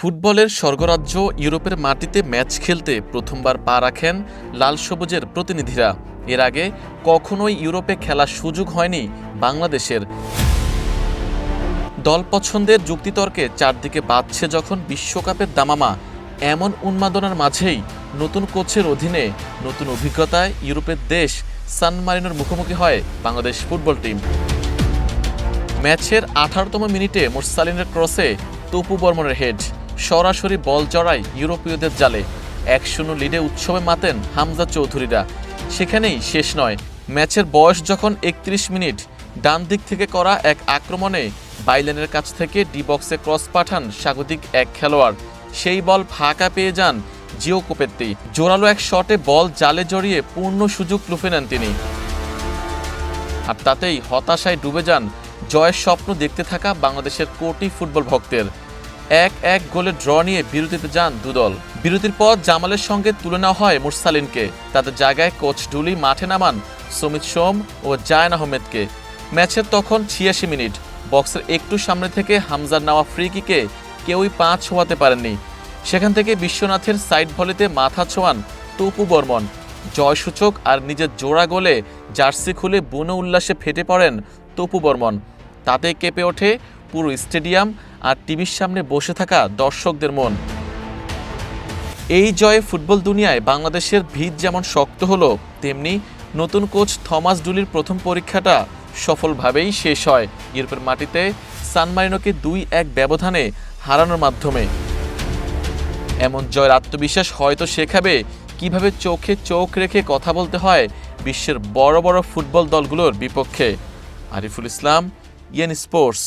ফুটবলের স্বর্গরাজ্য ইউরোপের মাটিতে ম্যাচ খেলতে প্রথমবার পা রাখেন লাল সবুজের প্রতিনিধিরা। এর আগে কখনোই ইউরোপে খেলার সুযোগ হয়নি বাংলাদেশের। দল পছন্দের যুক্তিতর্কে চারদিকে বাজছে যখন বিশ্বকাপের দামামা, এমন উন্মাদনার মাঝেই নতুন কোচের অধীনে নতুন অভিজ্ঞতায় ইউরোপের দেশ সান মারিনোর মুখোমুখি হয় বাংলাদেশ ফুটবল টিম। ম্যাচের 18তম মিনিটে মোরসালিনের ক্রসে তপু বর্মনের হেড সরাসরি বল জড়ায় ইউরোপীয়দের জালে। 1-0 লিডে উৎসবে মাতেন হামজা চৌধুরীরা। সেখানেই শেষ নয়, ম্যাচের বয়স যখন 31 মিনিট, ডান দিক থেকে করা এক আক্রমণে বাইলেনের কাছ থেকে ডি বক্সে ক্রস পাঠান স্বাগতিক এক খেলোয়াড়। সেই বল ফাঁকা পেয়ে যান জিও কোপেত্তি। জোরালো এক শটে বল জালে জড়িয়ে পূর্ণ সুযোগ লুফে নেন তিনি। আর তাতেই হতাশায় ডুবে যান জয়ের স্বপ্ন দেখতে থাকা বাংলাদেশের কোটি ফুটবল ভক্তের। 1-1 গোলে ড্র নিয়ে বিরতিতে যান দুদল। বিরতির পর জামালের সঙ্গে তুলে নেওয়া হয় মুরসালিনকে। তাদের জায়গায় কোচ ঢুলি মাঠে নামান সমিত সোম ও জায়ন আহমেদকে। ম্যাচের তখন 86 মিনিট। বক্সের একটু সামনে থেকে হামজার নেওয়া ফ্রি কিকে কেউই পা ছোঁয়াতে পারেননি। সেখান থেকে বিশ্বনাথের সাইড ভলিতে মাথা ছোঁয়ান তপু বর্মন। জয়সূচক আর নিজের জোড়া গোলে জার্সি খুলে বুনো উল্লাসে ফেটে পড়েন তপু বর্মন। তাতে কেঁপে ওঠে পুরো স্টেডিয়াম আর টিভির সামনে বসে থাকা দর্শকদের মন। এই জয়ে ফুটবল দুনিয়ায় বাংলাদেশের ভিত যেমন শক্ত হলো, তেমনি নতুন কোচ থমাস ডুলির প্রথম পরীক্ষাটা সফলভাবেই শেষ হয় ইউরোপের মাটিতে সান মারিনোকে 2-1 ব্যবধানে হারানোর মাধ্যমে। এমন জয়ের আত্মবিশ্বাস হয়তো শেখাবে কিভাবে চোখে চোখ রেখে কথা বলতে হয় বিশ্বের বড় বড় ফুটবল দলগুলোর বিপক্ষে। Ariful Islam, EN sports.